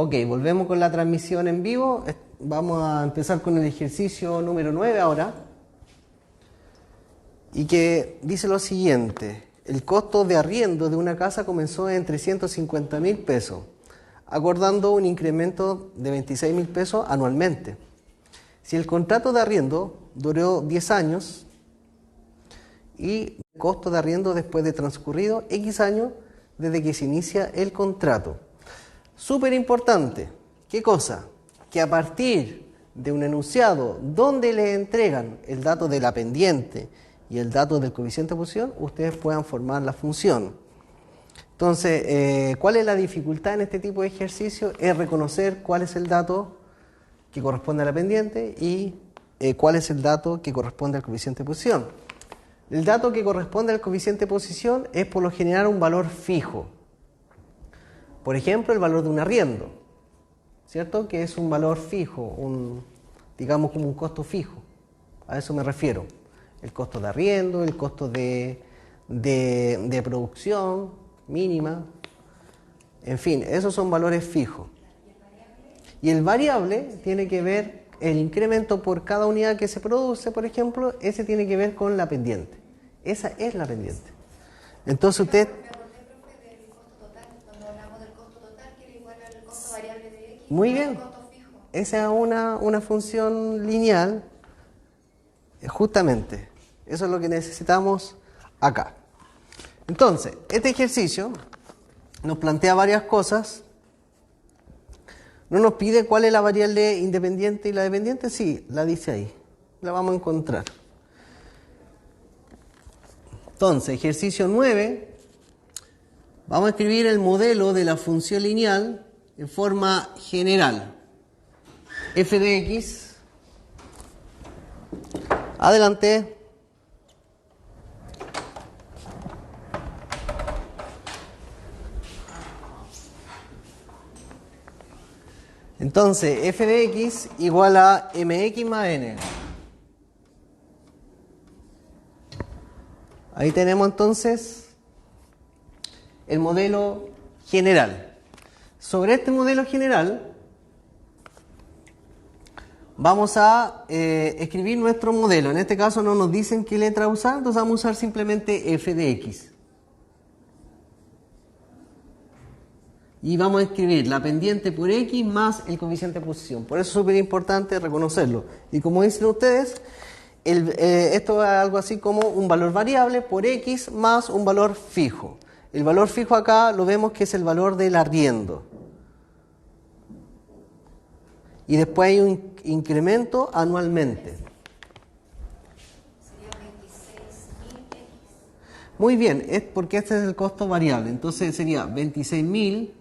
Ok, volvemos con la transmisión en vivo. Vamos a empezar con el ejercicio número 9 ahora. Y que dice lo siguiente: el costo de arriendo de una casa comenzó en 350.000 pesos, acordando un incremento de 26.000 pesos anualmente. Si el contrato de arriendo duró 10 años y el costo de arriendo después de transcurrido X años desde que se inicia el contrato. Súper importante. ¿Qué cosa? Que a partir de un enunciado donde le entregan el dato de la pendiente y el dato del coeficiente de posición, ustedes puedan formar la función. Entonces, ¿cuál es la dificultad en este tipo de ejercicio? Es reconocer cuál es el dato que corresponde a la pendiente y cuál es el dato que corresponde al coeficiente de posición. El dato que corresponde al coeficiente de posición es por lo general un valor fijo. Por ejemplo, el valor de un arriendo, ¿cierto? Que es un valor fijo, digamos como un costo fijo. A eso me refiero. El costo de arriendo, el costo de producción mínima, en fin, esos son valores fijos. Y el variable tiene que ver, el incremento por cada unidad que se produce, por ejemplo, ese tiene que ver con la pendiente. Esa es la pendiente. Entonces usted... Muy bien. Esa es una función lineal, justamente. Eso es lo que necesitamos acá. Entonces, este ejercicio nos plantea varias cosas. ¿No nos pide cuál es la variable independiente y la dependiente? Sí, la dice ahí. La vamos a encontrar. Entonces, ejercicio 9. Vamos a escribir el modelo de la función lineal en forma general. F de X. Adelante. Entonces, f de x igual a mx más n. Ahí tenemos entonces el modelo general. Sobre este modelo general vamos a escribir nuestro modelo. En este caso no nos dicen qué letra usar, entonces vamos a usar simplemente f de x. Y vamos a escribir la pendiente por x más el coeficiente de posición. Por eso es súper importante reconocerlo. Y como dicen ustedes, esto es algo así como un valor variable por x más un valor fijo. El valor fijo acá lo vemos que es el valor del arriendo. Y después hay un incremento anualmente. Sería 26.000 x. Muy bien, es porque este es el costo variable. Entonces sería 26.000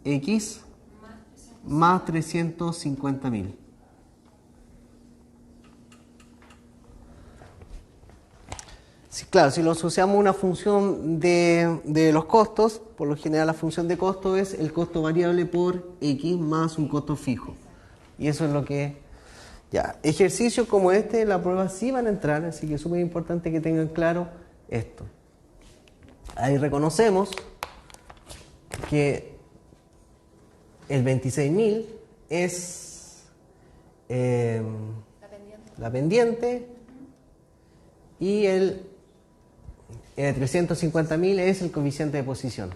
x más 350.000. Sí, claro, si lo asociamos a una función de los costos, por lo general la función de costo es el costo variable por x más un costo fijo. Y eso es lo que... Ya, ejercicios como este en la prueba sí van a entrar, así que es súper importante que tengan claro esto. Ahí reconocemos que el 26.000 es la pendiente y el 350.000 es el coeficiente de posición.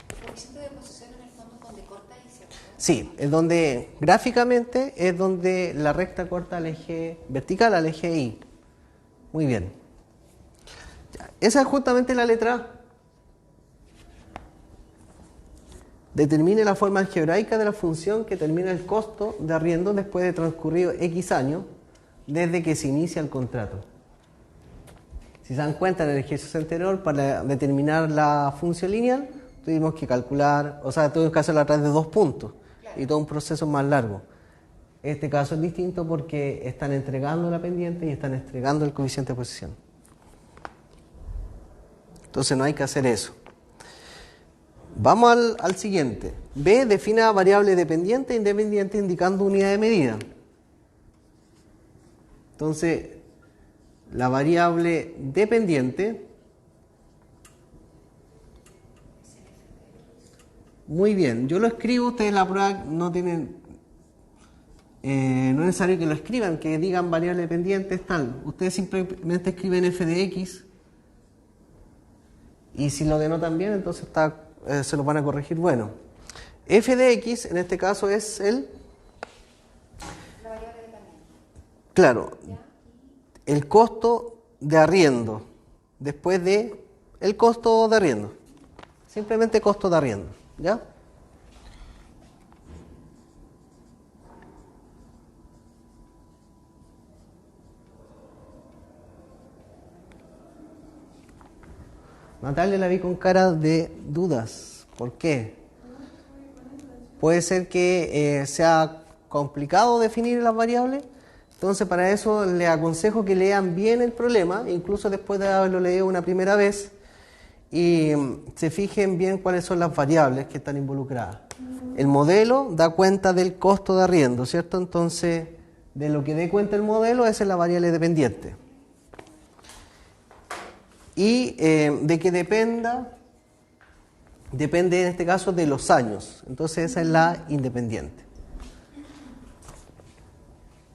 El coeficiente de posición en el fondo es donde corta y ¿cierto? Sí, es donde gráficamente es donde la recta corta al eje vertical, al eje Y. Muy bien. Ya, esa es justamente la letra A. Determine la forma algebraica de la función que determina el costo de arriendo después de transcurrido X años desde que se inicia el contrato. Si se dan cuenta, en el ejercicio anterior, para determinar la función lineal, tuvimos que calcular, tuvimos que hacerlo a través de 2 puntos, claro, y todo un proceso más largo. Este caso es distinto porque están entregando la pendiente y están entregando el coeficiente de posición. Entonces no hay que hacer eso. Vamos al siguiente. B, defina variable dependiente e independiente indicando unidad de medida. Entonces, la variable dependiente Muy bien, yo lo escribo, ustedes en la prueba no tienen, no es necesario que lo escriban, que digan variable dependiente es tal. Ustedes simplemente escriben f de x y si lo denotan bien, entonces se lo van a corregir. Bueno, f de x en este caso es La variable dependiente. claro, ¿Ya? el costo de arriendo después de el costo de arriendo. Simplemente costo de arriendo, ¿ya? Natalia la vi con cara de dudas. ¿Por qué? Puede ser que sea complicado definir las variables. Entonces, para eso les aconsejo que lean bien el problema, incluso después de haberlo leído una primera vez, y se fijen bien cuáles son las variables que están involucradas. El modelo da cuenta del costo de arriendo, ¿cierto? Entonces, de lo que dé cuenta el modelo, esa es la variable dependiente. Y de que depende en este caso de los años. Entonces, esa es la independiente.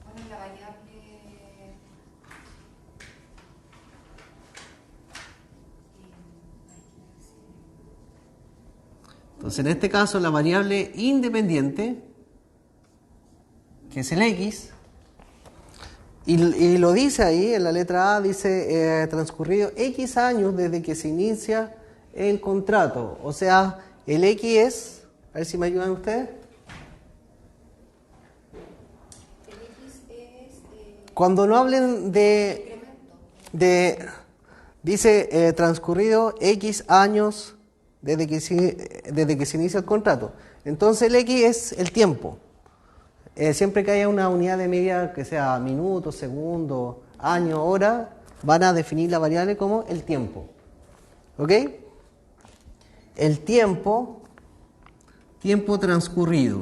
Bueno, y la variable. Entonces, en este caso, la variable independiente, que es el X, y lo dice ahí, en la letra A, dice transcurrido X años desde que se inicia el contrato. O sea, el X es, a ver si me ayudan ustedes. El X es. Cuando no hablen Incremento. dice transcurrido X años desde que se inicia el contrato. Entonces el X es el tiempo. Siempre que haya una unidad de medida que sea minutos, segundos, años, hora, van a definir la variable como el tiempo. ¿Ok? El tiempo transcurrido.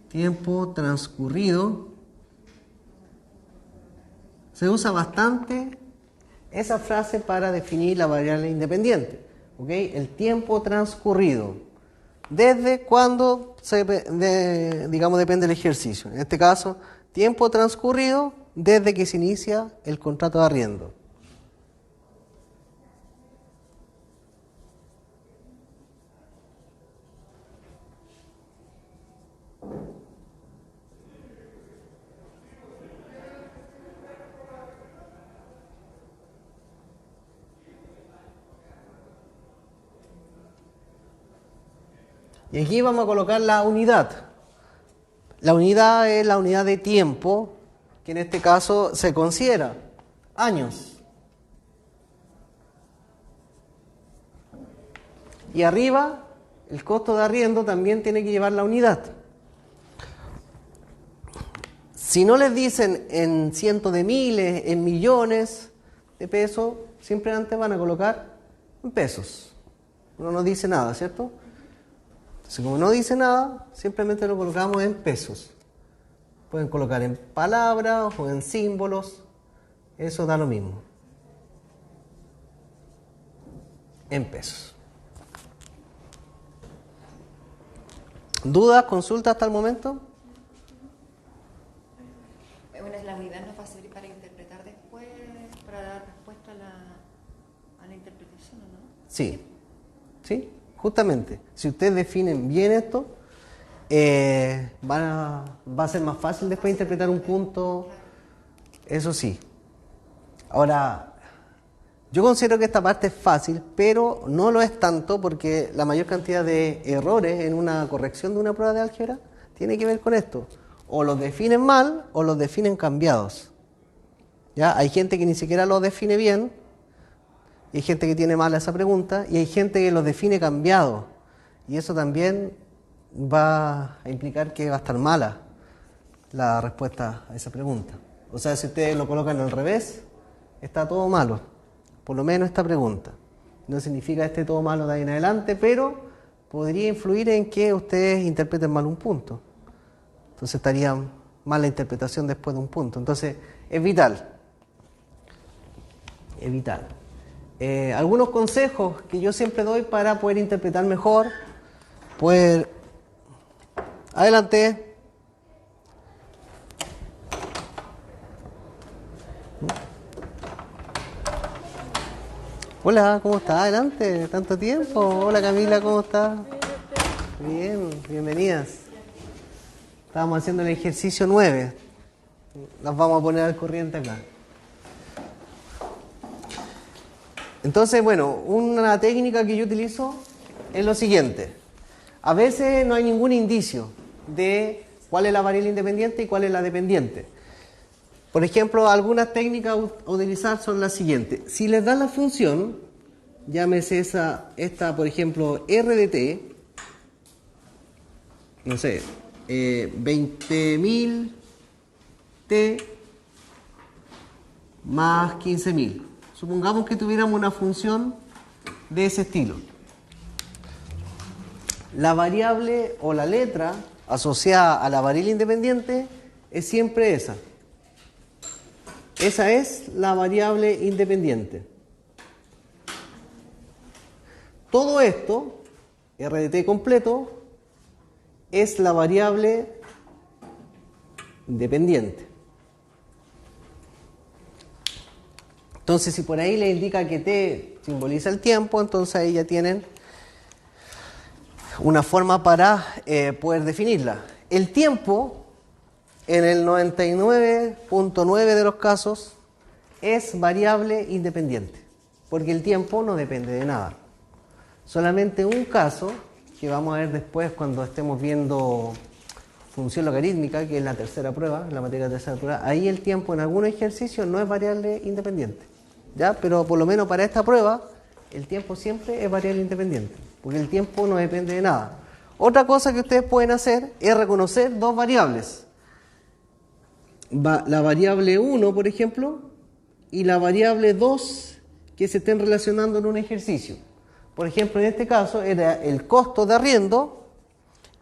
Tiempo transcurrido. Se usa bastante esa frase para definir la variable independiente. ¿Ok? El tiempo transcurrido. Desde cuando digamos, depende del ejercicio. En este caso, tiempo transcurrido desde que se inicia el contrato de arriendo. Y aquí vamos a colocar la unidad. La unidad es la unidad de tiempo, que en este caso se considera años. Y arriba, el costo de arriendo también tiene que llevar la unidad. Si no les dicen en cientos de miles, en millones de pesos, simplemente van a colocar en pesos. Uno no dice nada, ¿cierto? Entonces, como no dice nada, simplemente lo colocamos en pesos. Pueden colocar en palabras o en símbolos, eso da lo mismo. En pesos. ¿Dudas, consultas hasta el momento? Bueno, la unidad nos va a servir para interpretar después, para dar respuesta a la interpretación, ¿no? Sí. ¿Sí? Justamente. Si ustedes definen bien esto, va a ser más fácil después interpretar un punto. Eso sí. Ahora, yo considero que esta parte es fácil, pero no lo es tanto porque la mayor cantidad de errores en una corrección de una prueba de álgebra tiene que ver con esto. O los definen mal o los definen cambiados. ¿Ya? Hay gente que ni siquiera los define bien, y hay gente que tiene mala esa pregunta, y hay gente que los define cambiados. Y eso también va a implicar que va a estar mala la respuesta a esa pregunta. O sea, si ustedes lo colocan al revés, está todo malo. Por lo menos esta pregunta. No significa que esté todo malo de ahí en adelante, pero podría influir en que ustedes interpreten mal un punto. Entonces estaría mal la interpretación después de un punto. Entonces es vital. Es vital. algunos consejos que yo siempre doy para poder interpretar mejor, poder... Adelante. Hola, ¿cómo está? Adelante, tanto tiempo. Hola Camila, ¿cómo está? Bien, bienvenidas. Estábamos haciendo el ejercicio 9. Las vamos a poner al corriente acá. Entonces, bueno, una técnica que yo utilizo es lo siguiente. A veces no hay ningún indicio de cuál es la variable independiente y cuál es la dependiente. Por ejemplo, algunas técnicas a utilizar son las siguientes. Si les dan la función, llámese esta, por ejemplo, R de t, no sé, 20.000 t más 15.000. Supongamos que tuviéramos una función de ese estilo. La variable o la letra asociada a la variable independiente es siempre esa. Esa es la variable independiente. Todo esto, R de t completo, es la variable dependiente. Entonces, si por ahí le indica que t simboliza el tiempo, entonces ahí ya tienen una forma para poder definirla. El tiempo, en el 99.9 de los casos, es variable independiente, porque el tiempo no depende de nada. Solamente un caso, que vamos a ver después cuando estemos viendo función logarítmica, que es la tercera prueba, la materia de tercera prueba, ahí el tiempo en algunos ejercicios no es variable independiente, ¿ya? Pero por lo menos para esta prueba, el tiempo siempre es variable independiente, porque el tiempo no depende de nada. Otra cosa que ustedes pueden hacer es reconocer dos variables. La variable 1, por ejemplo, y la variable 2 que se estén relacionando en un ejercicio. Por ejemplo, en este caso era el costo de arriendo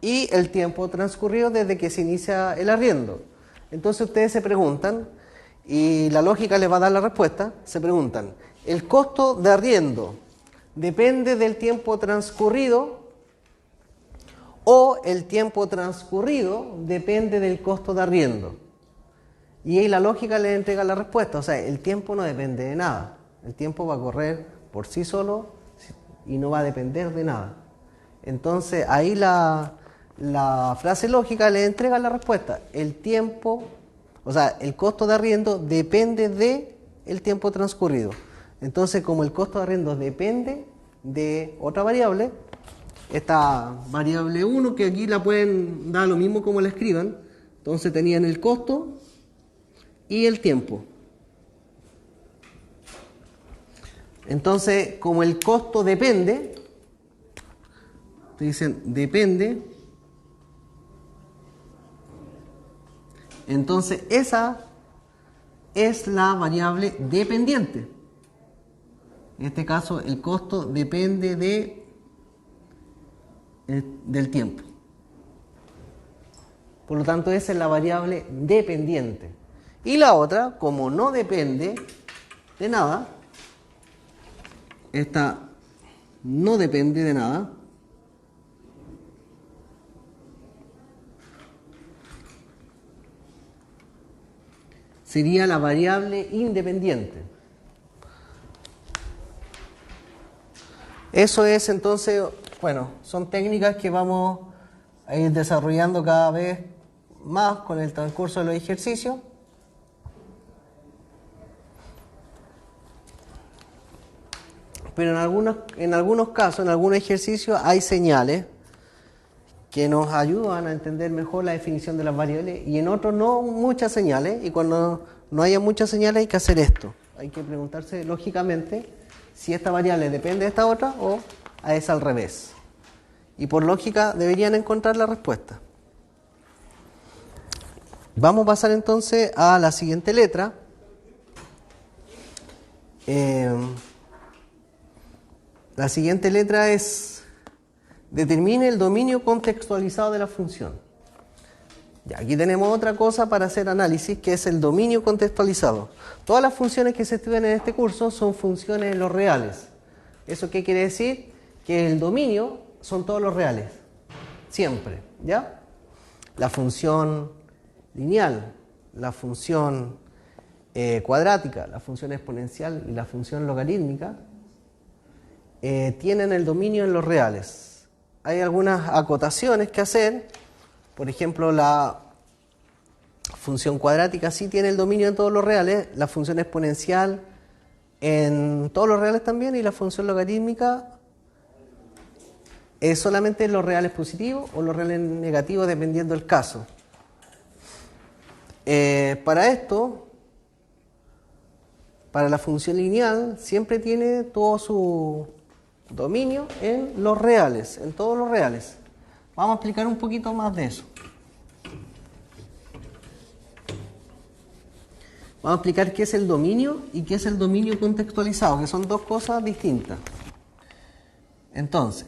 y el tiempo transcurrido desde que se inicia el arriendo. Entonces ustedes se preguntan, y la lógica les va a dar la respuesta, se preguntan, ¿el costo de arriendo depende del tiempo transcurrido o el tiempo transcurrido depende del costo de arriendo? Y ahí la lógica les entrega la respuesta, o sea, el tiempo no depende de nada, el tiempo va a correr por sí solo y no va a depender de nada. Entonces ahí la frase lógica les entrega la respuesta, el tiempo, o sea, el costo de arriendo depende del tiempo transcurrido. Entonces, como el costo de arriendo depende de otra variable, esta variable 1, que aquí la pueden dar lo mismo como la escriban, entonces tenían el costo y el tiempo. Entonces, como el costo depende, te dicen depende, entonces esa es la variable dependiente. En este caso, el costo depende del tiempo. Por lo tanto, esa es la variable dependiente. Y la otra, como no depende de nada, esta no depende de nada, sería la variable independiente. Eso es entonces, bueno, son técnicas que vamos a ir desarrollando cada vez más con el transcurso de los ejercicios. Pero en algunos casos, en algunos ejercicios, hay señales que nos ayudan a entender mejor la definición de las variables y en otros no muchas señales, y cuando no haya muchas señales hay que hacer esto. Hay que preguntarse lógicamente si esta variable depende de esta otra o es al revés. Y por lógica deberían encontrar la respuesta. Vamos a pasar entonces a la siguiente letra. La siguiente letra es: determine el dominio contextualizado de la función. Ya, aquí tenemos otra cosa para hacer análisis, que es el dominio contextualizado. Todas las funciones que se estudian en este curso son funciones de los reales. ¿Eso qué quiere decir? Que el dominio son todos los reales, siempre, ¿ya? La función lineal, la función cuadrática, la función exponencial y la función logarítmica tienen el dominio en los reales. Hay algunas acotaciones que hacer. Por ejemplo, la función cuadrática sí tiene el dominio en todos los reales, la función exponencial en todos los reales también, y la función logarítmica es solamente en los reales positivos o los reales negativos, dependiendo del caso. Para esto, para la función lineal, siempre tiene todo su dominio en los reales, en todos los reales. Vamos a explicar un poquito más de eso. Vamos a explicar qué es el dominio y qué es el dominio contextualizado, que son dos cosas distintas. Entonces,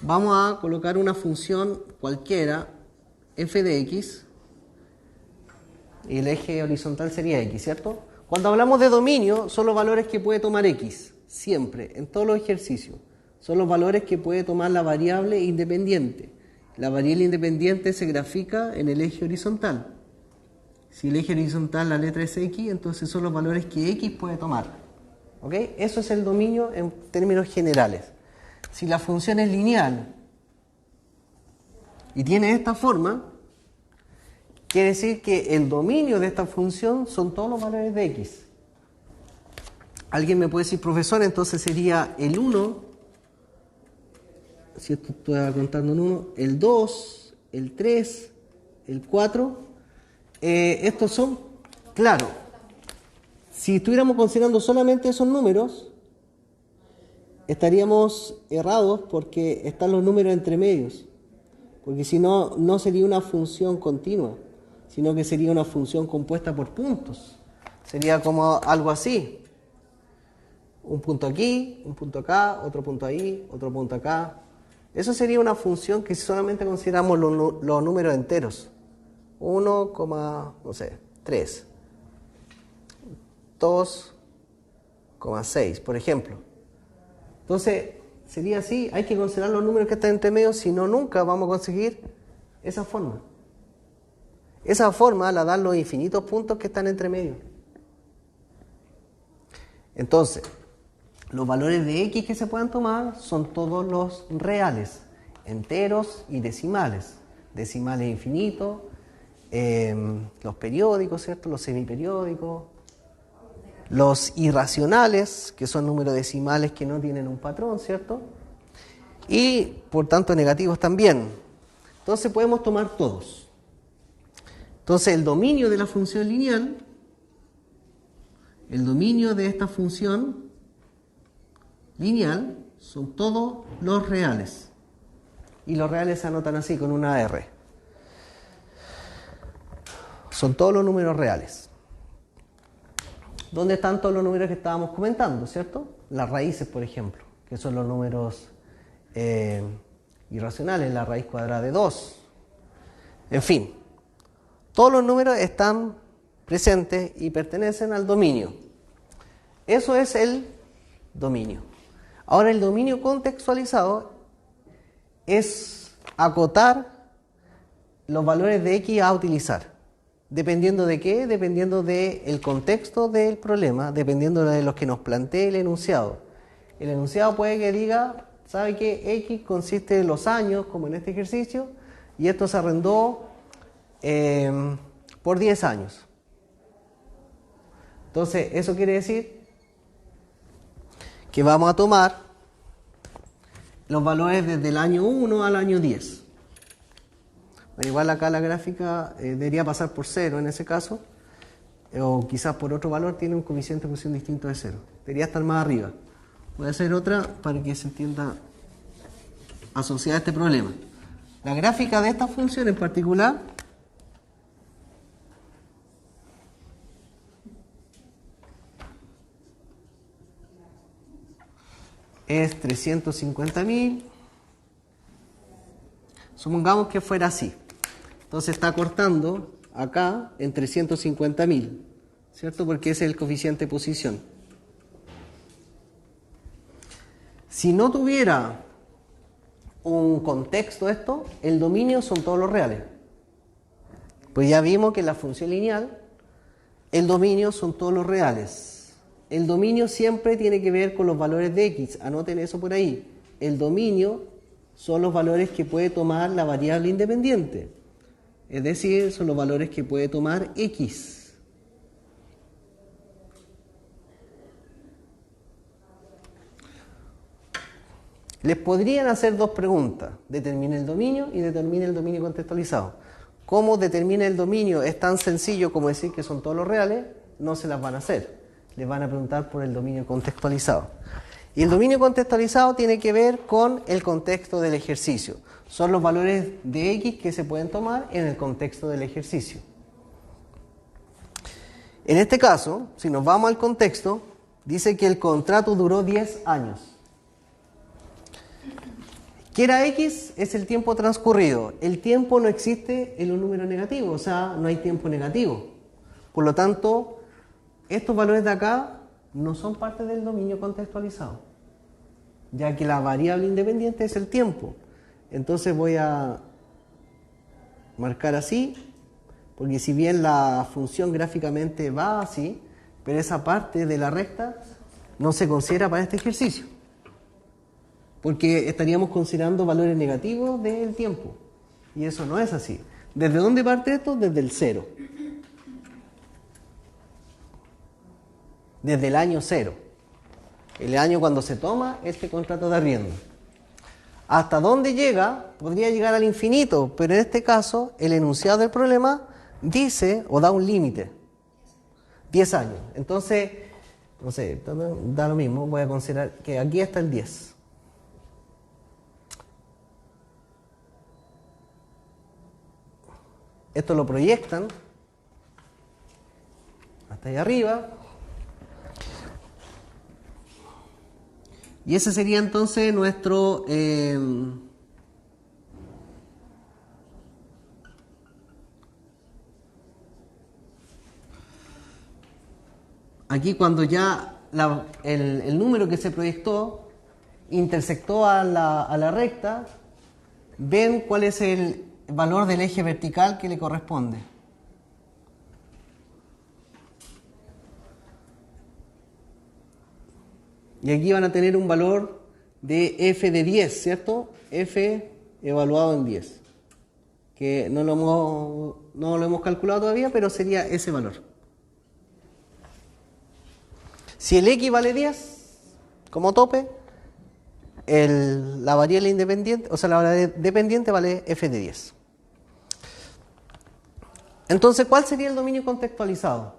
vamos a colocar una función cualquiera, f de x, y el eje horizontal sería x, ¿cierto? Cuando hablamos de dominio, son los valores que puede tomar x, siempre, en todos los ejercicios. Son los valores que puede tomar la variable independiente. La variable independiente se grafica en el eje horizontal. Si el eje horizontal, la letra es x, entonces son los valores que x puede tomar. ¿Ok? Eso es el dominio en términos generales. Si la función es lineal y tiene esta forma, quiere decir que el dominio de esta función son todos los valores de x. Alguien me puede decir, profesor, entonces sería el 1, si esto estoy contando en 1, el 2, el 3, el 4. Estos son, claro, si estuviéramos considerando solamente esos números, estaríamos errados porque están los números entre medios. Porque si no, no sería una función continua, sino que sería una función compuesta por puntos. Sería como algo así. Un punto aquí, un punto acá, otro punto ahí, otro punto acá. Eso sería una función que si solamente consideramos los números enteros. 1, no sé, 3. 2,6, por ejemplo. Entonces, sería así, hay que considerar los números que están entre medio, si no, nunca vamos a conseguir esa forma. Esa forma la dan los infinitos puntos que están entre medio. Entonces, los valores de x que se puedan tomar son todos los reales, enteros y decimales. Decimales infinitos, los periódicos, ¿cierto? Los semiperiódicos, los irracionales, que son números decimales que no tienen un patrón, ¿cierto? Y, por tanto, negativos también. Entonces, podemos tomar todos. Entonces, el dominio de la función lineal, el dominio de esta función lineal, son todos los reales. Y los reales se anotan así, con una R. Son todos los números reales. ¿Dónde están todos los números que estábamos comentando, cierto? Las raíces, por ejemplo, que son los números irracionales, la raíz cuadrada de 2. En fin, todos los números están presentes y pertenecen al dominio. Eso es el dominio. Ahora, el dominio contextualizado es acotar los valores de x a utilizar. ¿Dependiendo de qué? Dependiendo del contexto del problema, dependiendo de los que nos plantee el enunciado. El enunciado puede que diga, ¿sabe qué? X consiste en los años, como en este ejercicio, y esto se arrendó por 10 años. Entonces, eso quiere decir que vamos a tomar los valores desde el año 1 al año 10. Pero igual acá la gráfica debería pasar por 0 en ese caso, o quizás por otro valor tiene un coeficiente de función distinto de 0. Debería estar más arriba. Voy a hacer otra para que se entienda asociada a este problema. La gráfica de esta función en particular es 350.000 Supongamos que fuera así. Entonces está cortando acá en 350.000, ¿cierto? Porque ese es el coeficiente de posición. Si no tuviera un contexto esto, el dominio son todos los reales. Pues ya vimos que en la función lineal, el dominio son todos los reales. El dominio siempre tiene que ver con los valores de x. Anoten eso por ahí. El dominio son los valores que puede tomar la variable independiente. Es decir, son los valores que puede tomar x. Les podrían hacer dos preguntas. Determine el dominio y determine el dominio contextualizado. ¿Cómo determina el dominio? Es tan sencillo como decir que son todos los reales. No se las van a hacer. Les van a preguntar por el dominio contextualizado. Y el dominio contextualizado tiene que ver con el contexto del ejercicio. Son los valores de x que se pueden tomar en el contexto del ejercicio. En este caso, si nos vamos al contexto, dice que el contrato duró 10 años. ¿Qué era x? Es el tiempo transcurrido. El tiempo no existe en los números negativos, o sea, no hay tiempo negativo. Por lo tanto, estos valores de acá no son parte del dominio contextualizado, ya que la variable independiente es el tiempo. Entonces voy a marcar así, porque si bien la función gráficamente va así, pero esa parte de la recta no se considera para este ejercicio, porque estaríamos considerando valores negativos del tiempo, y eso no es así. ¿Desde dónde parte esto? Desde el 0. Desde el año 0. El año cuando se toma este contrato de arriendo. ¿Hasta dónde llega? Podría llegar al infinito, pero en este caso el enunciado del problema dice o da un límite. 10 años. Entonces, no sé, da lo mismo, voy a considerar que aquí está el 10. Esto lo proyectan hasta allá arriba. Y ese sería entonces nuestro aquí cuando ya el número que se proyectó intersectó a la recta, ven cuál es el valor del eje vertical que le corresponde. Y aquí van a tener un valor de f de 10, ¿cierto? F evaluado en 10. Que no lo hemos calculado todavía, pero sería ese valor. Si el x vale 10 como tope, la variable independiente, o sea, la variable dependiente vale f de 10. Entonces, ¿cuál sería el dominio contextualizado?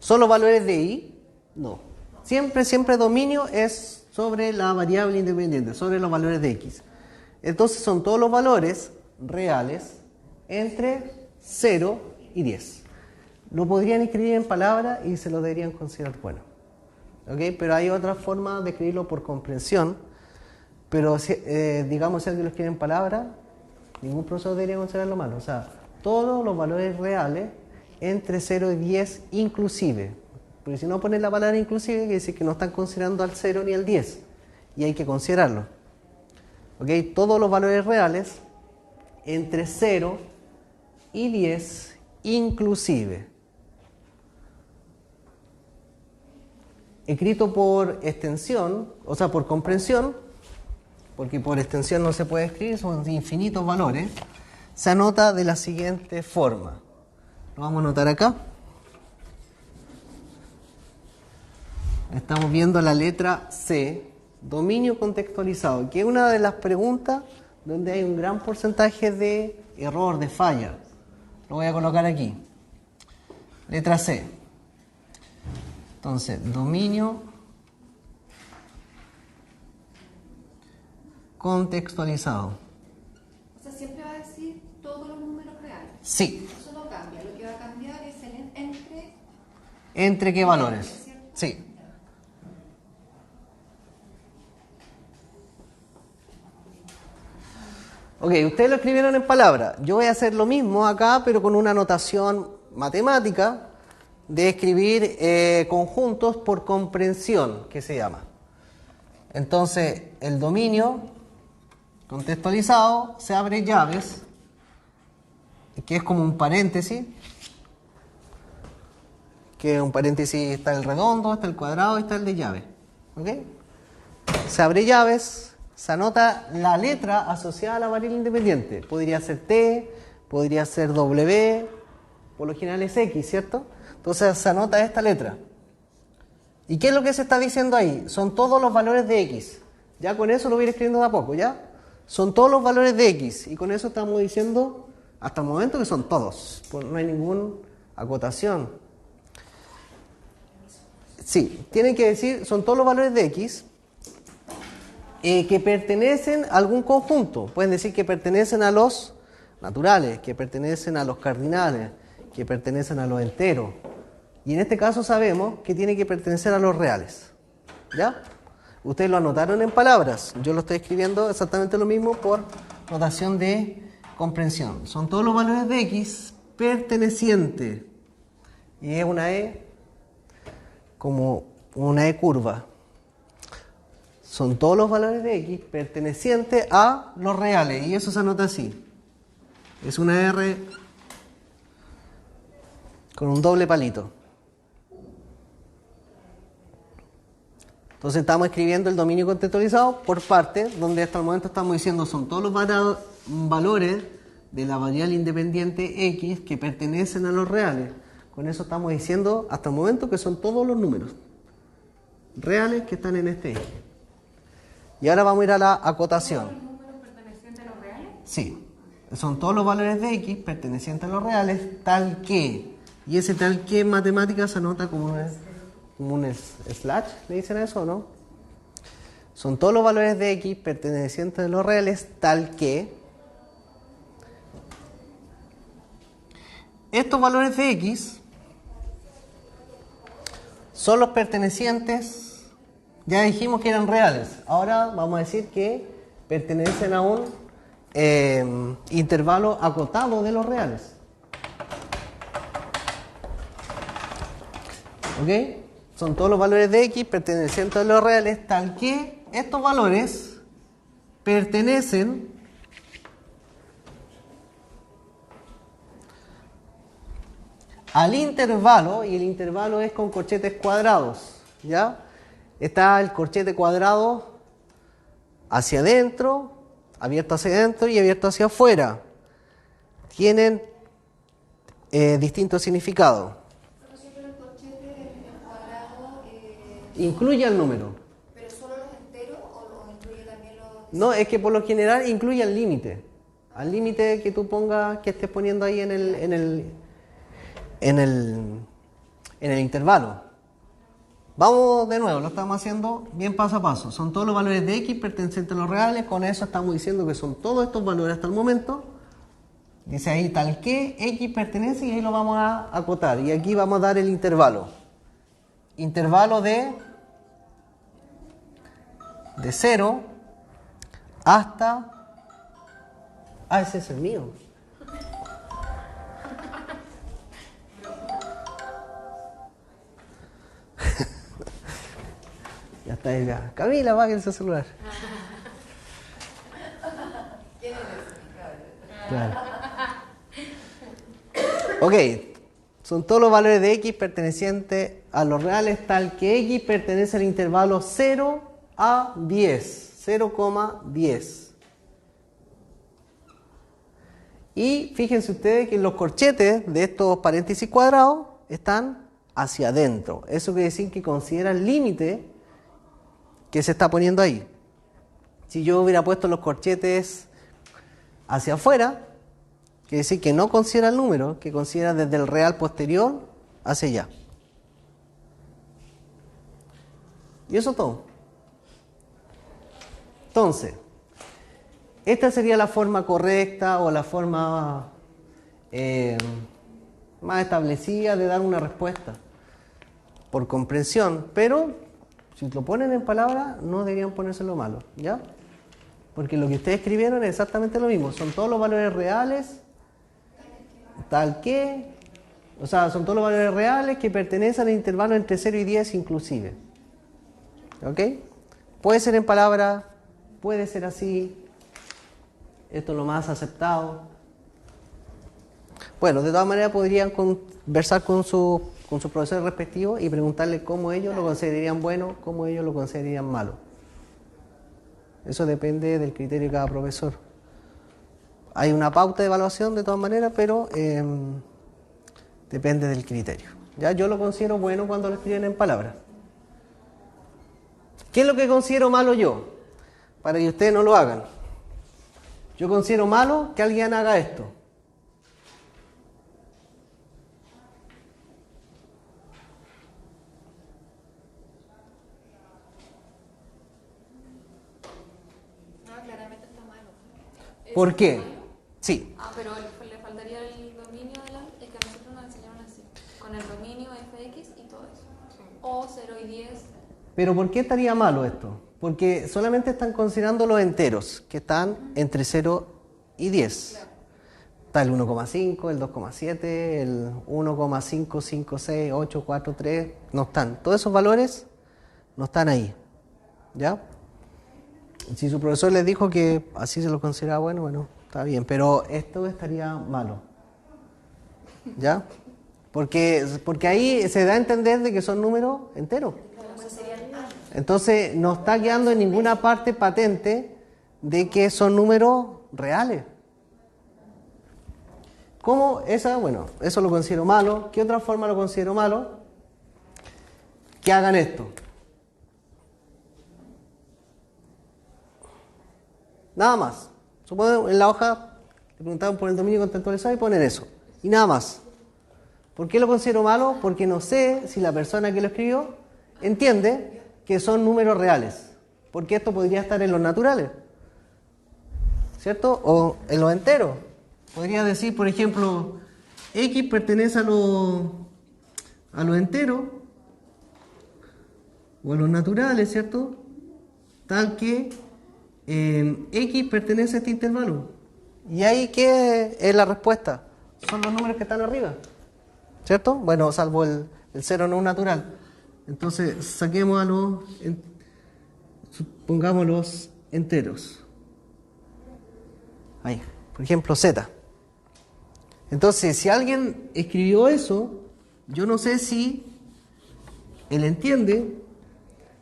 ¿Son los valores de y? No. Siempre dominio es sobre la variable independiente, sobre los valores de x. Entonces son todos los valores reales entre 0 y 10. Lo podrían escribir en palabras y se lo deberían considerar bueno. ¿Okay? Pero hay otra forma de escribirlo por comprensión. Pero digamos, si alguien lo escribe en palabras, ningún profesor debería considerarlo malo. O sea, todos los valores reales entre 0 y 10 inclusive. Porque si no ponen la palabra inclusive, quiere decir que no están considerando al 0 ni al 10. Y hay que considerarlo. ¿Okay? Todos los valores reales entre 0 y 10 inclusive. Escrito por extensión, o sea, por comprensión, porque por extensión no se puede escribir, son infinitos valores, se anota de la siguiente forma. Lo vamos a anotar acá. Estamos viendo la letra C, dominio contextualizado, que es una de las preguntas donde hay un gran porcentaje de error, de falla. Lo voy a colocar aquí. Letra C. Entonces, dominio contextualizado. O sea, siempre va a decir todos los números reales. Sí. Eso no cambia. Lo que va a cambiar es el entre. ¿Entre qué valores? Sí. Ok, ustedes lo escribieron en palabras. Yo voy a hacer lo mismo acá, pero con una notación matemática de escribir conjuntos por comprensión, que se llama. Entonces, el dominio contextualizado se abre llaves, que es como un paréntesis, que un paréntesis está el redondo, está el cuadrado y está el de llave. ¿Ok? Se abre llaves, se anota la letra asociada a la variable independiente. Podría ser T, podría ser W, por lo general es X, ¿cierto? Entonces se anota esta letra. ¿Y qué es lo que se está diciendo ahí? Son todos los valores de X. Ya con eso lo voy a ir escribiendo de a poco, ¿ya? Son todos los valores de X. Y con eso estamos diciendo hasta el momento que son todos. No hay ninguna acotación. Sí, tienen que decir, son todos los valores de X que pertenecen a algún conjunto. Pueden decir que pertenecen a los naturales, que pertenecen a los cardinales, que pertenecen a los enteros. Y en este caso sabemos que tiene que pertenecer a los reales. ¿Ya? Ustedes lo anotaron en palabras. Yo lo estoy escribiendo exactamente lo mismo por notación de comprensión. Son todos los valores de X pertenecientes. Y es una E como una E curva. Son todos los valores de X pertenecientes a los reales. Y eso se anota así. Es una R con un doble palito. Entonces estamos escribiendo el dominio contextualizado por partes, donde hasta el momento estamos diciendo son todos los valores de la variable independiente X que pertenecen a los reales. Con eso estamos diciendo hasta el momento que son todos los números reales que están en este eje. Y ahora vamos a ir a la acotación. ¿Todos los números pertenecientes a los reales? Sí, son todos los valores de X pertenecientes a los reales, tal que, y ese tal que en matemáticas se anota como un slash, ¿le dicen eso o no? Son todos los valores de X pertenecientes a los reales, tal que estos valores de X son los pertenecientes, ya dijimos que eran reales, ahora vamos a decir que pertenecen a un intervalo acotado de los reales. ¿Ok? Son todos los valores de X pertenecientes a los reales, tal que estos valores pertenecen al intervalo, y el intervalo es con corchetes cuadrados, ¿ya? Está el corchete cuadrado hacia adentro, abierto hacia adentro y abierto hacia afuera. Tienen distintos significados. Incluye el número. ¿Pero solo los enteros o incluye también los...? No, es que por lo general incluye al límite. Al límite que tú pongas, que estés poniendo ahí en el intervalo. Vamos de nuevo, lo estamos haciendo bien paso a paso. Son todos los valores de X pertenecientes a los reales. Con eso estamos diciendo que son todos estos valores hasta el momento. Dice ahí tal que X pertenece y ahí lo vamos a acotar. Y aquí vamos a dar el intervalo. Intervalo de 0 hasta... Ah, ese es el mío. Ya está ahí, ya. Camila, apague ese celular. Claro. Ok. Son todos los valores de X pertenecientes a los reales, tal que X pertenece al intervalo 0 a 10. 0,10. Y fíjense ustedes que los corchetes de estos paréntesis cuadrados están hacia adentro. Eso quiere decir que considera el límite que se está poniendo ahí. Si yo hubiera puesto los corchetes hacia afuera, quiere decir que no considera el número, que considera desde el real posterior hacia allá. Y eso todo. Entonces, esta sería la forma correcta o la forma más establecida de dar una respuesta por comprensión, pero si lo ponen en palabras no deberían ponérselo malo, ¿ya? Porque lo que ustedes escribieron es exactamente lo mismo. Son todos los valores reales, tal que, o sea, son todos los valores reales que pertenecen al intervalo entre 0 y 10 inclusive. ¿Ok? Puede ser en palabras, puede ser así. Esto es lo más aceptado. Bueno, de todas maneras podrían conversar con sus profesores respectivos y preguntarles cómo ellos lo considerarían bueno, cómo ellos lo considerarían malo. Eso depende del criterio de cada profesor. Hay una pauta de evaluación de todas maneras, pero depende del criterio. Ya yo lo considero bueno cuando lo escriben en palabras. ¿Qué es lo que considero malo yo? Para que ustedes no lo hagan. Yo considero malo que alguien haga esto. ¿Por qué? Sí. Pero le faltaría el dominio de la... Es que a nosotros nos enseñaron así, con el dominio fx y todo eso. Sí. O 0 y 10. ¿Pero por qué estaría malo esto? Porque solamente están considerando los enteros, que están entre 0 y 10. Claro. Está el 1,5, el 2,7, el 1,556, 8, 4, 3, no están. Todos esos valores no están ahí. ¿Ya? Si su profesor les dijo que así se lo considera bueno, está bien, pero esto estaría malo. ¿Ya? Porque ahí se da a entender de que son números enteros. Entonces no está quedando en ninguna parte patente de que son números reales. ¿Cómo? Bueno, eso lo considero malo. ¿Qué otra forma lo considero malo? Que hagan esto. Nada más. Supongo en la hoja le preguntaban por el dominio contextualizado y ponen eso. Y nada más. ¿Por qué lo considero malo? Porque no sé si la persona que lo escribió entiende que son números reales. Porque esto podría estar en los naturales. ¿Cierto? O en los enteros. Podría decir, por ejemplo, X pertenece a los enteros o a los naturales, ¿cierto? Tal que X pertenece a este intervalo. ¿Y ahí qué es la respuesta? Son los números que están arriba, ¿cierto? Bueno, salvo el 0 no natural. Entonces, saquemos pongamos los enteros. Ahí, por ejemplo, Z. Entonces, si alguien escribió eso, yo no sé si él entiende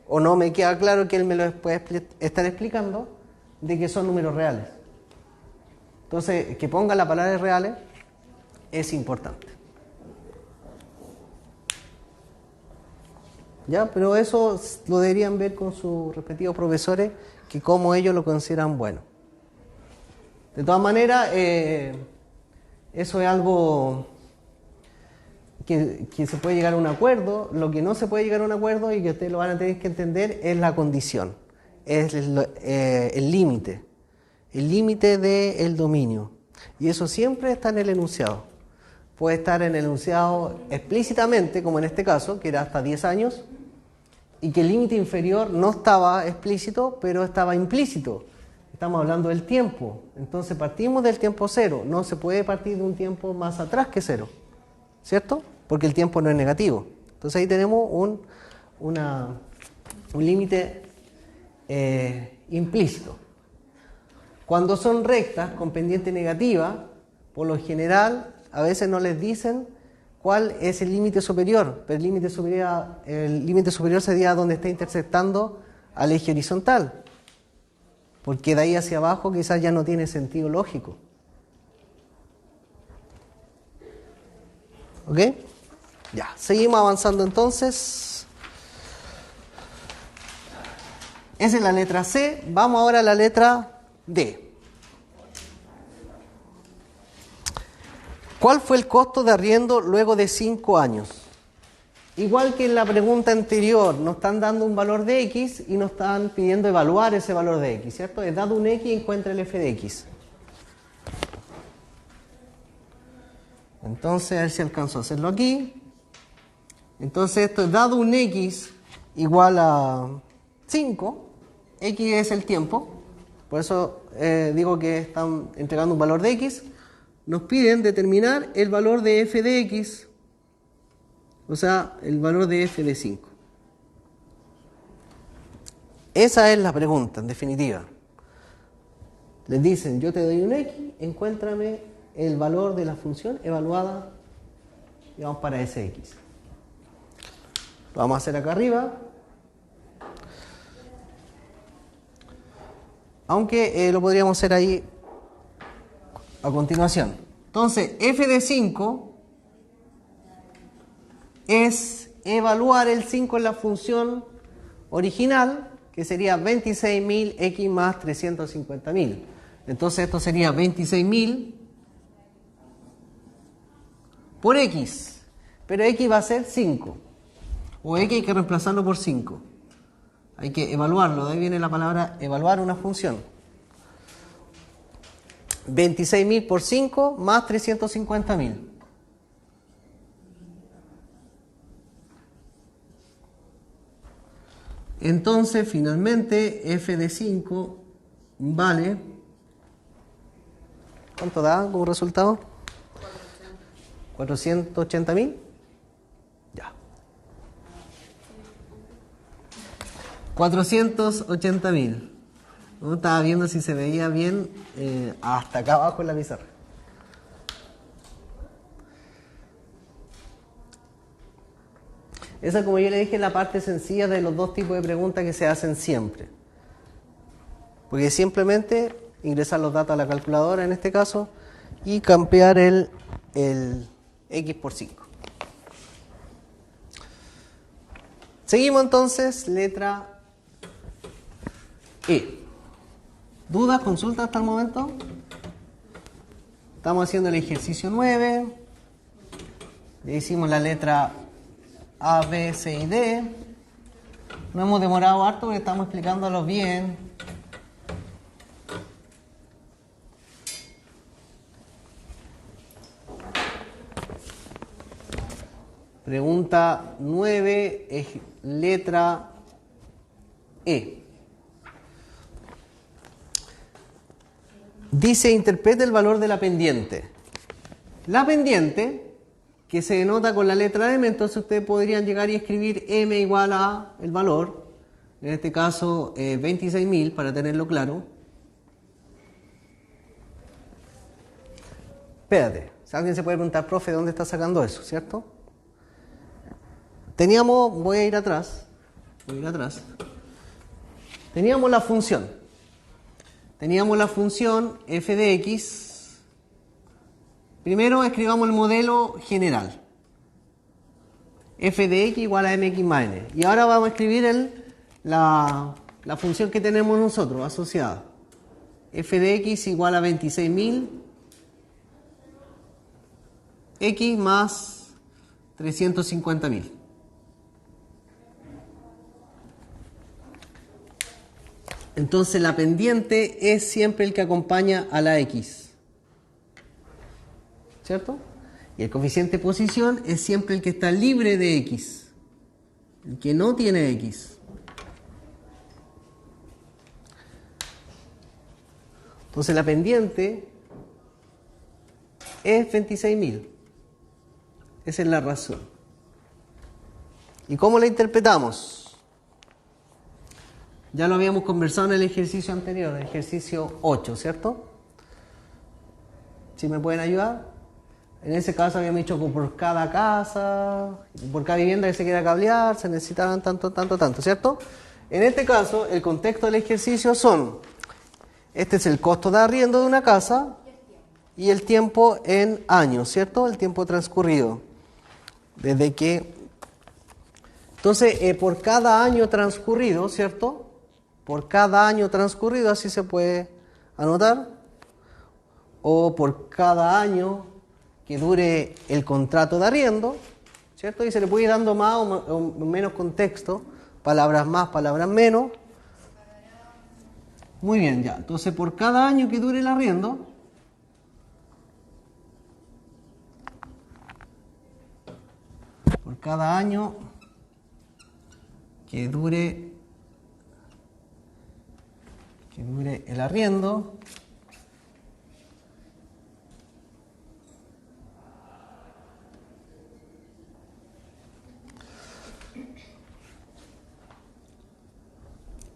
o no me queda claro que él me lo puede estar explicando de que son números reales. Entonces, que ponga las palabras reales es importante. ¿Ya? Pero eso lo deberían ver con sus respectivos profesores, que como ellos lo consideran bueno. De todas maneras, eso es algo que se puede llegar a un acuerdo. Lo que no se puede llegar a un acuerdo y que ustedes lo van a tener que entender es la condición, es el límite del dominio. Y eso siempre está en el enunciado. Puede estar en el enunciado explícitamente, como en este caso, que era hasta 10 años, y que el límite inferior no estaba explícito, pero estaba implícito. Estamos hablando del tiempo. Entonces partimos del tiempo 0. No se puede partir de un tiempo más atrás que 0. ¿Cierto? Porque el tiempo no es negativo. Entonces ahí tenemos un límite implícito. Cuando son rectas con pendiente negativa, por lo general, a veces no les dicen cuál es el límite superior, pero el límite superior sería donde está intersectando al eje horizontal. Porque de ahí hacia abajo quizás ya no tiene sentido lógico. ¿Ok? Ya, seguimos avanzando entonces. Esa es la letra C. Vamos ahora a la letra D. ¿Cuál fue el costo de arriendo luego de 5 años? Igual que en la pregunta anterior, nos están dando un valor de X y nos están pidiendo evaluar ese valor de X, ¿cierto? Es dado un X y encuentra el f de X. Entonces, a ver si alcanzo a hacerlo aquí. Entonces, esto es dado un X igual a 5. X es el tiempo. Por eso digo que están entregando un valor de x. Nos piden determinar el valor de f de x, o sea, el valor de f de 5. Esa es la pregunta, en definitiva. Les dicen, yo te doy un x, encuéntrame el valor de la función evaluada, digamos, para ese x. Lo vamos a hacer acá arriba. Aunque lo podríamos hacer ahí a continuación. Entonces, f de 5 es evaluar el 5 en la función original, que sería 26.000 x más 350.000. Entonces esto sería 26.000 por x, pero x va a ser 5, o x hay que reemplazarlo por 5. Hay que evaluarlo, de ahí viene la palabra evaluar una función. 26.000 por 5 más 350.000. Entonces, finalmente, f de 5 vale... ¿Cuánto da como resultado? 480.000. Ya. 480.000. No estaba viendo si se veía bien hasta acá abajo en la pizarra. Esa, como yo le dije, es la parte sencilla de los dos tipos de preguntas que se hacen siempre. Porque simplemente ingresar los datos a la calculadora, en este caso, y cambiar el x por 5. Seguimos entonces, letra E. ¿Dudas, consultas hasta el momento? Estamos haciendo el ejercicio 9. Le hicimos la letra A, B, C y D. No hemos demorado harto porque estamos explicándolo bien. Pregunta 9 es letra E. Dice, interpreta el valor de la pendiente. La pendiente, que se denota con la letra M, entonces ustedes podrían llegar y escribir M igual a el valor, en este caso 26.000, para tenerlo claro. Espérate, si alguien se puede preguntar, profe, ¿dónde está sacando eso? ¿Cierto? Voy a ir atrás. Teníamos la función. Teníamos la función f de x. Primero escribamos el modelo general. F de x igual a mx más n. Y ahora vamos a escribir la función que tenemos nosotros asociada. F de x igual a 26.000 x más 350.000. Entonces la pendiente es siempre el que acompaña a la x, ¿cierto? Y el coeficiente de posición es siempre el que está libre de x, el que no tiene x. Entonces la pendiente es 26.000. Esa es la razón. ¿Y cómo la interpretamos? Ya lo habíamos conversado en el ejercicio anterior, el ejercicio 8, ¿cierto? ¿Sí me pueden ayudar? En ese caso habíamos dicho que por cada casa, por cada vivienda que se quiera cablear, se necesitaban tanto, ¿cierto? En este caso, el contexto del ejercicio este es el costo de arriendo de una casa y el tiempo en años, ¿cierto? El tiempo transcurrido. Desde que... Entonces, por cada año transcurrido, ¿cierto? Por cada año transcurrido, así se puede anotar, o por cada año que dure el contrato de arriendo, ¿cierto? Y se le puede ir dando más o menos contexto, palabras más, palabras menos. Muy bien, ya. Entonces, por cada año que dure el arriendo, por cada año que dure que dure el arriendo,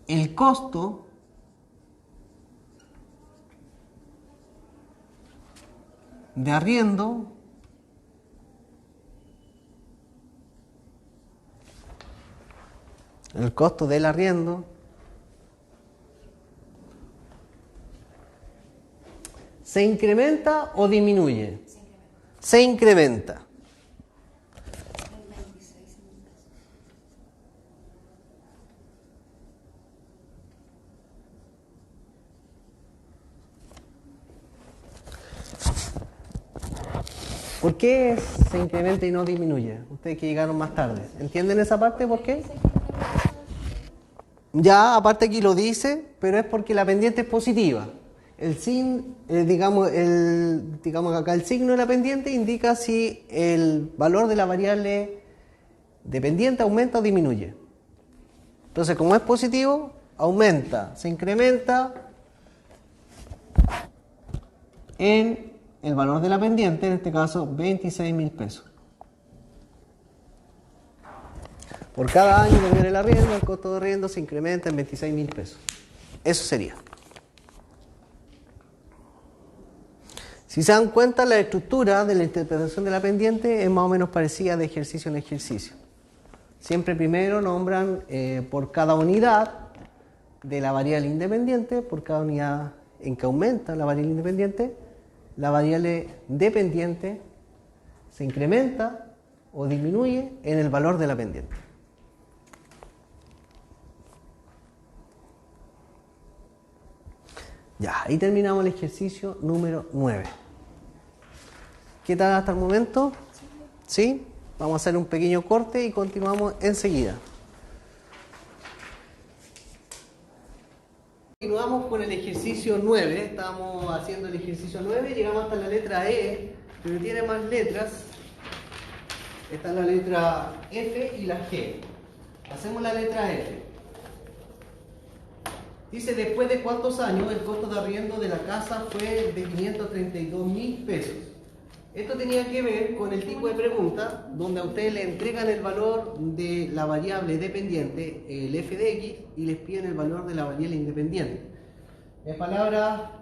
el costo de arriendo el costo del arriendo ¿se incrementa o disminuye? Se incrementa. ¿Por qué se incrementa y no disminuye? Ustedes que llegaron más tarde. ¿Entienden esa parte? ¿Por qué? Ya, aparte aquí lo dice, pero es porque la pendiente es positiva. Digamos acá el signo de la pendiente indica si el valor de la variable dependiente aumenta o disminuye. Entonces, como es positivo, aumenta, se incrementa en el valor de la pendiente, en este caso 26.000 pesos. Por cada año que viene el arriendo, el costo de arriendo se incrementa en 26.000 pesos. Eso sería. Si se dan cuenta, la estructura de la interpretación de la pendiente es más o menos parecida de ejercicio en ejercicio. Siempre primero nombran por cada unidad de la variable independiente, por cada unidad en que aumenta la variable independiente, la variable dependiente se incrementa o disminuye en el valor de la pendiente. Ya, ahí terminamos el ejercicio número 9. ¿Qué tal hasta el momento? ¿Sí? Vamos a hacer un pequeño corte y continuamos enseguida. Continuamos con el ejercicio 9. Estamos haciendo el ejercicio 9. Llegamos hasta la letra E, pero tiene más letras. Está la letra F y la G. Hacemos la letra F. Dice, después de cuántos años el costo de arriendo de la casa fue de 532.000 pesos. Esto tenía que ver con el tipo de pregunta donde a ustedes le entregan el valor de la variable dependiente, el f de x, y les piden el valor de la variable independiente. En palabras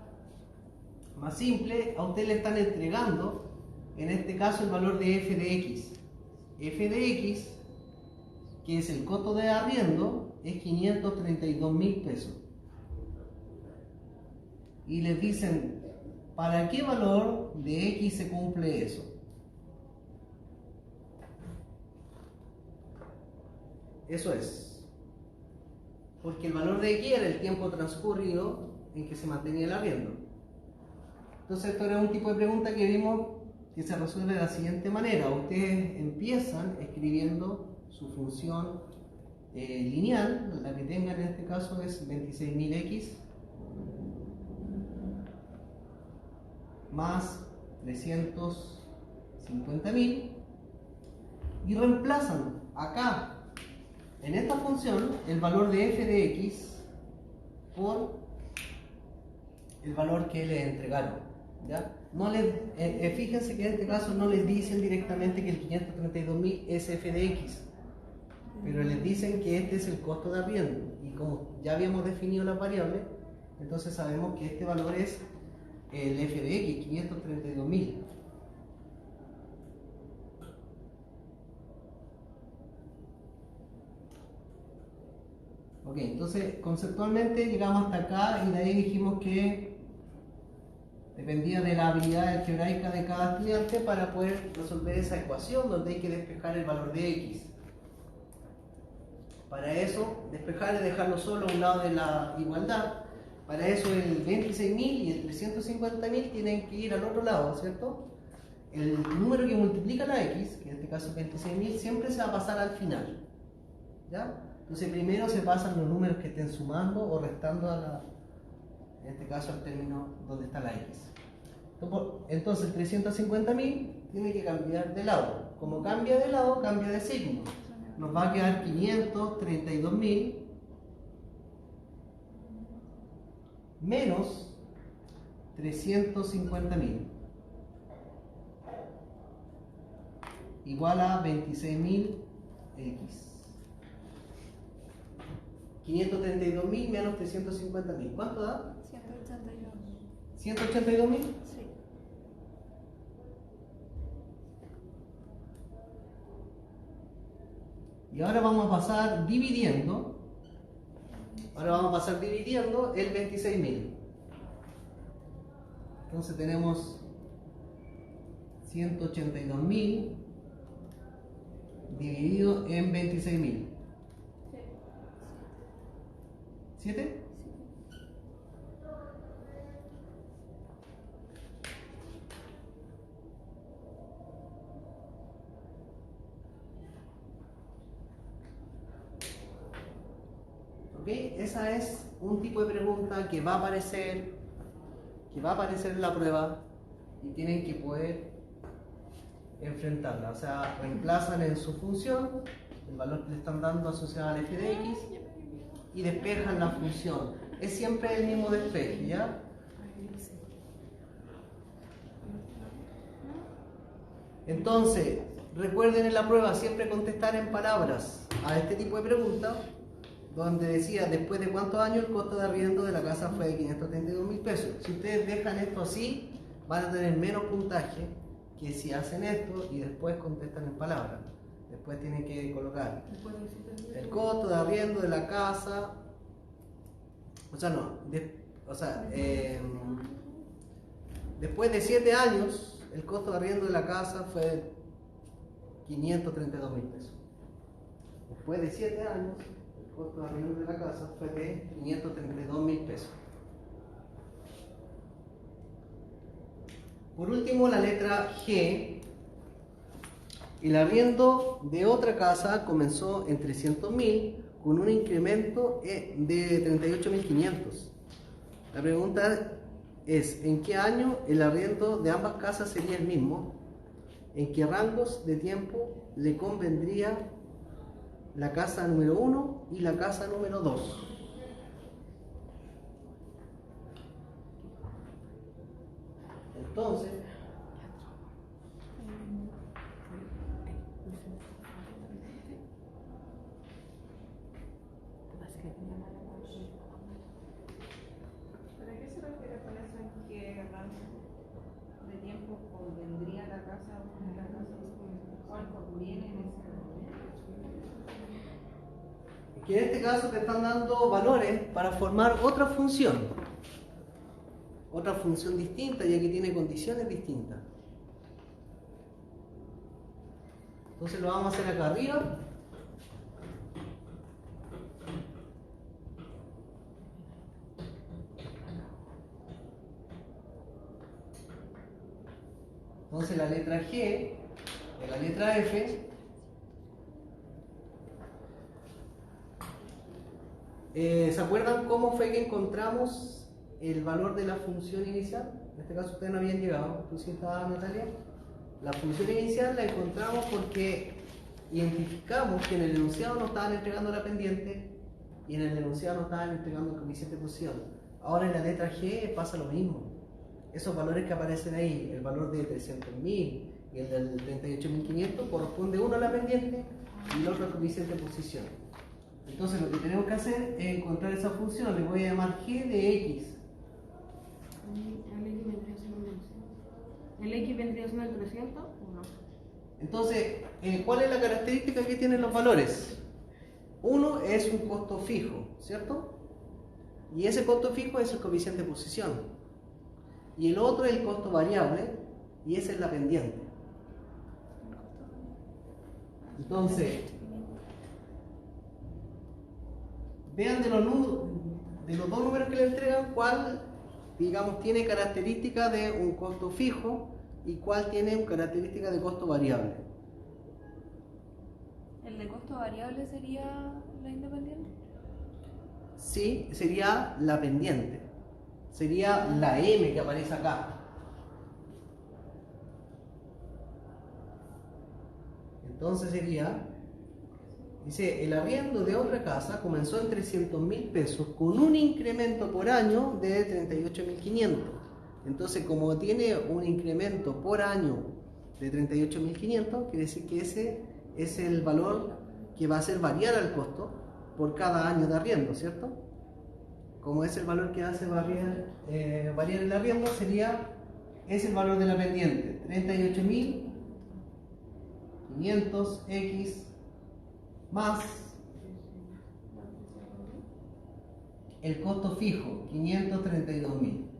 más simples, a ustedes le están entregando, en este caso, el valor de f de x. F de x, que es el costo de arriendo, es 532.000 pesos. Y les dicen, ¿para qué valor de x se cumple eso? Eso es. Porque el valor de x era el tiempo transcurrido en que se mantenía el arriendo. Entonces esto era un tipo de pregunta que vimos que se resuelve de la siguiente manera. Ustedes empiezan escribiendo su función lineal, la que tengan en este caso es 26.000x más 350.000 y reemplazan acá en esta función el valor de f de x por el valor que les entregaron, ¿ya? No fíjense que en este caso no les dicen directamente que el 532.000 es f de x, pero les dicen que este es el costo de arriendo, y como ya habíamos definido la variable, entonces sabemos que este valor es el f de x, 532.000. Ok, entonces conceptualmente llegamos hasta acá y de ahí dijimos que dependía de la habilidad algebraica de cada estudiante para poder resolver esa ecuación donde hay que despejar el valor de x. Para eso, despejar es dejarlo solo a un lado de la igualdad. Para eso el 26.000 y el 350.000 tienen que ir al otro lado, ¿cierto? El número que multiplica la x, que en este caso es 26.000, siempre se va a pasar al final, ¿ya? Entonces primero se pasan los números que estén sumando o restando en este caso al término donde está la x. Entonces el 350.000 tiene que cambiar de lado. Como cambia de lado, cambia de signo. Nos va a quedar 532.000 menos 350.000 igual a 26.000x. 532.000 menos 350.000. ¿Cuánto da? 182. ¿182.000? Sí. Y ahora vamos a pasar dividiendo. Ahora vamos a pasar dividiendo el 26.000. Entonces tenemos 182.000 dividido en 26.000. ¿7? ¿Ok? Esa es un tipo de pregunta que va a aparecer en la prueba y tienen que poder enfrentarla. O sea, reemplazan en su función el valor que le están dando asociado al f de x y despejan la función. Es siempre el mismo despeje, ¿ya? Entonces, recuerden en la prueba siempre contestar en palabras a este tipo de preguntas, donde decía después de cuántos años el costo de arriendo de la casa fue de 532.000 pesos. Si ustedes dejan esto así, van a tener menos puntaje que si hacen esto y después contestan en palabras. Después tienen que colocar el costo de arriendo de la casa, después de 7 años el costo de arriendo de la casa fue 532.000 pesos. Después de 7 años el costo de arriendo de la casa fue de 532.000 pesos. Por último, la letra G. El arriendo de otra casa comenzó en 300.000 con un incremento de 38.500. La pregunta es, ¿en qué año el arriendo de ambas casas sería el mismo? ¿En qué rangos de tiempo le convendría la casa número 1 y la casa número 2? Entonces, ¿Para qué se refiere con eso en qué rango de tiempo convendría la casa o la casa? ¿Cuál conviene en ese que en este caso te están dando valores para formar otra función distinta, ya que tiene condiciones distintas. Entonces lo vamos a hacer acá arriba. Entonces la letra G y la letra F ¿se acuerdan cómo fue que encontramos el valor de la función inicial? En este caso ustedes no habían llegado, tú sí estabas, Natalia. La función inicial la encontramos porque identificamos que en el enunciado nos estaban entregando la pendiente y en el enunciado nos estaban entregando el coeficiente de posición. Ahora en la letra G pasa lo mismo. Esos valores que aparecen ahí, el valor de 300.000 y el del 38.500, corresponde uno a la pendiente y el otro al coeficiente de posición. Entonces lo que tenemos que hacer es encontrar esa función, le voy a llamar g de x. ¿El x vendría siendo el 300 o no? Entonces, ¿cuál es la característica que tienen los valores? Uno es un costo fijo, ¿cierto? Y ese costo fijo es el coeficiente de posición. Y el otro es el costo variable y esa es la pendiente. Entonces, vean de los dos números que le entregan cuál, digamos, tiene características de un costo fijo y cuál tiene características de costo variable. ¿El de costo variable sería la independiente? Sí, sería la pendiente. Sería la M que aparece acá. Entonces sería Dice, el arriendo de otra casa comenzó en 300.000 pesos con un incremento por año de 38.500. Entonces, como tiene un incremento por año de 38.500, quiere decir que ese es el valor que va a hacer variar al costo por cada año de arriendo, ¿cierto? Como es el valor que hace variar el arriendo, es el valor de la pendiente, 38.500x más el costo fijo, 532.000.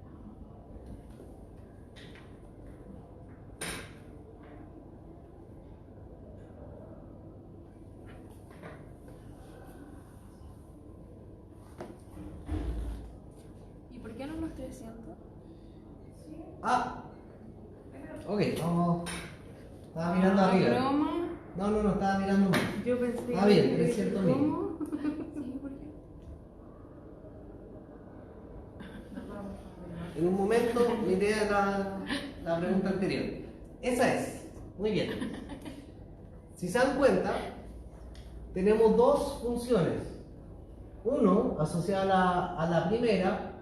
¿Y por qué no los 300? Ah, ok, vamos. Estaba mirando arriba. Broma. No, estaba mirando mal. Yo pensé. Ah, bien, 300.000. ¿Cómo? Sí, ¿por qué? En un momento miré la pregunta anterior. Esa es. Muy bien. Si se dan cuenta, tenemos dos funciones. Uno, asociada a la primera,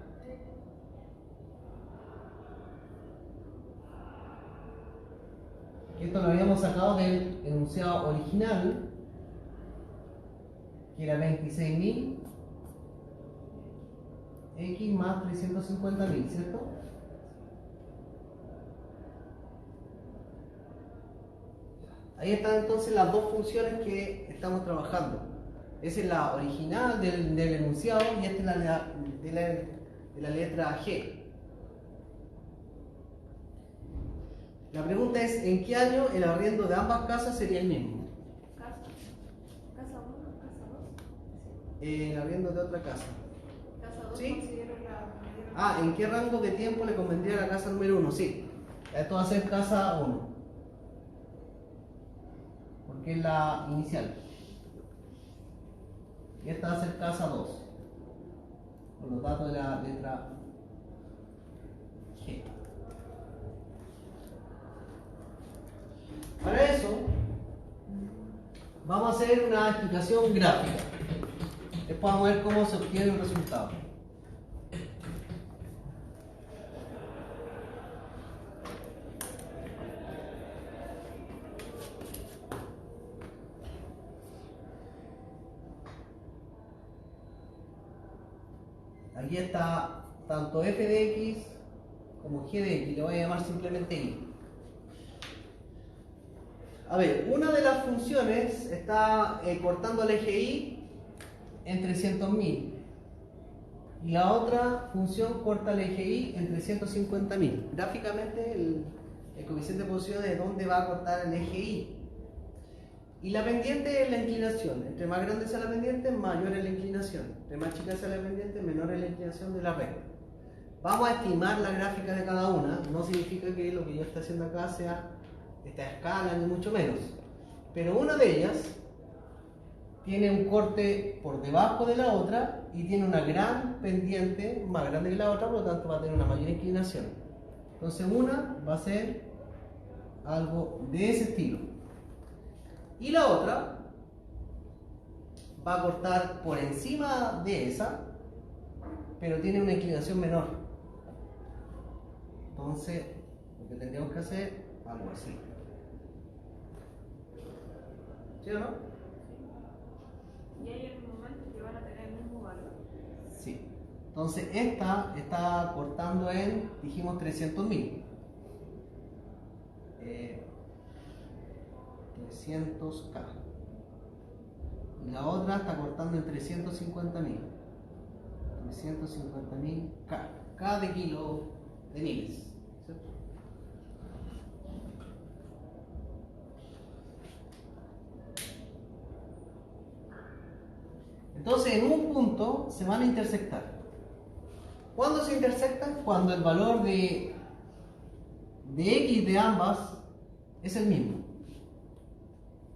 esto lo habíamos sacado del enunciado original, que era 26.000 x más 350.000, ¿cierto? Ahí están entonces las dos funciones que estamos trabajando. Esa es la original del enunciado y esta es de la letra G. La pregunta es, ¿en qué año el arriendo de ambas casas sería el mismo? ¿Casa? ¿Casa 1? ¿Casa 2? El arriendo de otra casa. ¿Casa 2 ¿Sí? considero la medida? Ah, ¿en qué rango de tiempo le convendría la casa número 1? Sí. Esto va a ser casa 1. Porque es la inicial. Y esta va a ser casa 2. Con los datos de la letra G. Para eso, vamos a hacer una explicación gráfica. Después vamos a ver cómo se obtiene el resultado. Aquí está tanto f de x como g de x, le voy a llamar simplemente y. A ver, una de las funciones está cortando el eje y en 300.000 y la otra función corta el eje y en 350.000. Gráficamente el coeficiente de posición es donde va a cortar el eje y. Y la pendiente es la inclinación. Entre más grande sea la pendiente, mayor es la inclinación. Entre más chica sea la pendiente, menor es la inclinación de la recta. Vamos a estimar la gráfica de cada una. No significa que lo que yo estoy haciendo acá sea esta escala, ni mucho menos. Pero una de ellas tiene un corte por debajo de la otra y tiene una gran pendiente más grande que la otra, por lo tanto va a tener una mayor inclinación. Entonces una va a ser algo de ese estilo. Y la otra va a cortar por encima de esa, pero tiene una inclinación menor. Entonces, lo que tendríamos que hacer, algo así. ¿Sí o no? Y hay un momento que van a tener el mismo valor. Sí. Entonces, esta está cortando en, dijimos, 300.000. 300K. Y la otra está cortando en 350.000. 350.000K. K de kilo de miles. ¿Cierto? Entonces, en un punto se van a intersectar. ¿Cuándo se intersectan? Cuando el valor de X de ambas es el mismo.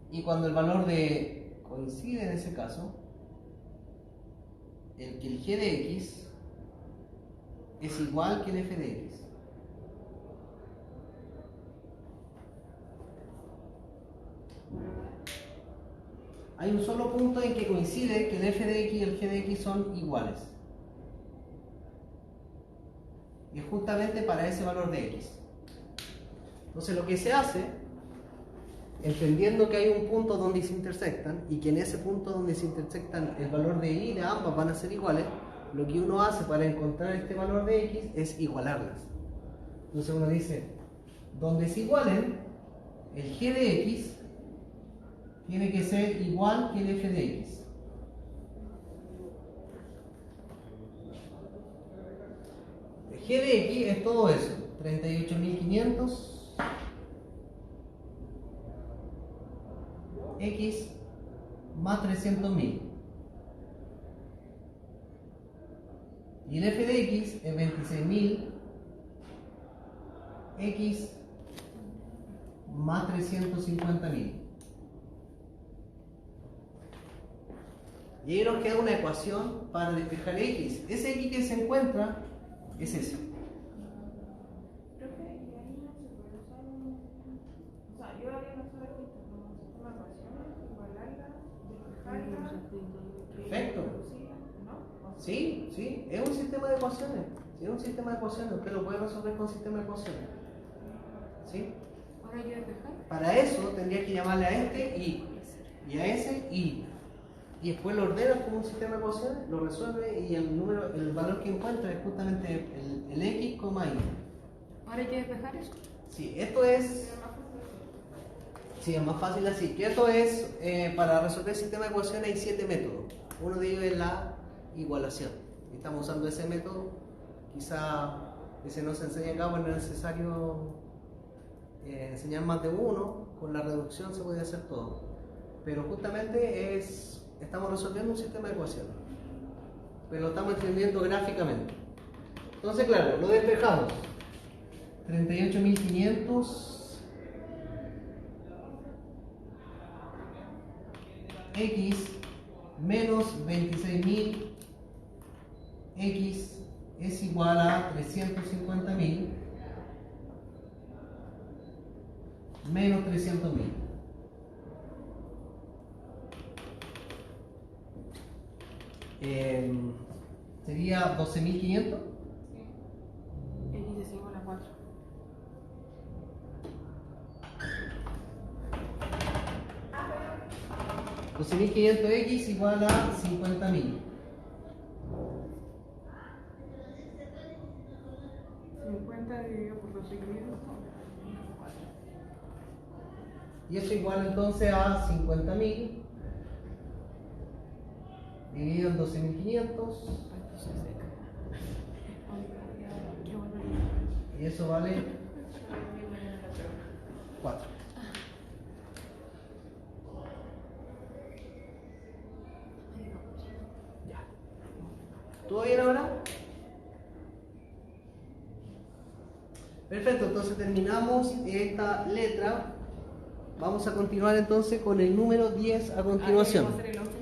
Y cuando el valor de coincide en ese caso, el g de x es igual que el f de x. hay un solo punto en que coincide que el f de x y el g de x son iguales. Y es justamente para ese valor de x. Entonces lo que se hace, entendiendo que hay un punto donde se intersectan y que en ese punto donde se intersectan el valor de y de ambas van a ser iguales, lo que uno hace para encontrar este valor de x es igualarlas. Entonces uno dice, donde se igualen, el g de x tiene que ser igual que el f de x. El g de x es todo eso, 38.500 x más 300.000. Y el f de x es 26.000 x más 350.000. Y ahí nos queda una ecuación para despejar x. Ese x que se encuentra es ese. Profe, y ahí no se puede usar un... O sea, yo haría una sola lista, como un sistema de ecuaciones, igualarla, despejarla, Perfecto. reducirla, ¿no? Sí, sí, es un sistema de ecuaciones. Sí, es un sistema de ecuaciones. Usted lo puede resolver con sistema de ecuaciones. ¿Sí? Ahora hay que despejar. Para eso tendría que llamarle a este y a ese y. Y después lo ordenas como un sistema de ecuaciones, lo resuelve y el valor que encuentra es justamente el x, y. Ahora hay que despejar eso. Sí, esto es. Sí, es más fácil así. Que esto es, para resolver el sistema de ecuaciones hay 7 métodos. Uno de ellos es la igualación. Estamos usando ese método. Quizá ese no se enseña acá, bueno, es necesario enseñar más de uno. Con la reducción se puede hacer todo. Pero justamente estamos resolviendo un sistema de ecuaciones. Pero lo estamos entendiendo gráficamente. Entonces, claro, lo despejamos. 38.500 x menos 26.000 x es igual a 350.000 menos 300.000. Sería 12.500. X es igual a 4. Ah, 12.500x igual a 50.000. 50 dividido por 12.500. Y eso igual entonces a 50.000 dividido en 12.500. Y eso vale 4. Ya. ¿Todo bien ahora? Perfecto, entonces terminamos esta letra. Vamos a continuar entonces con el número 10 a continuación. Vamos a hacer el 11.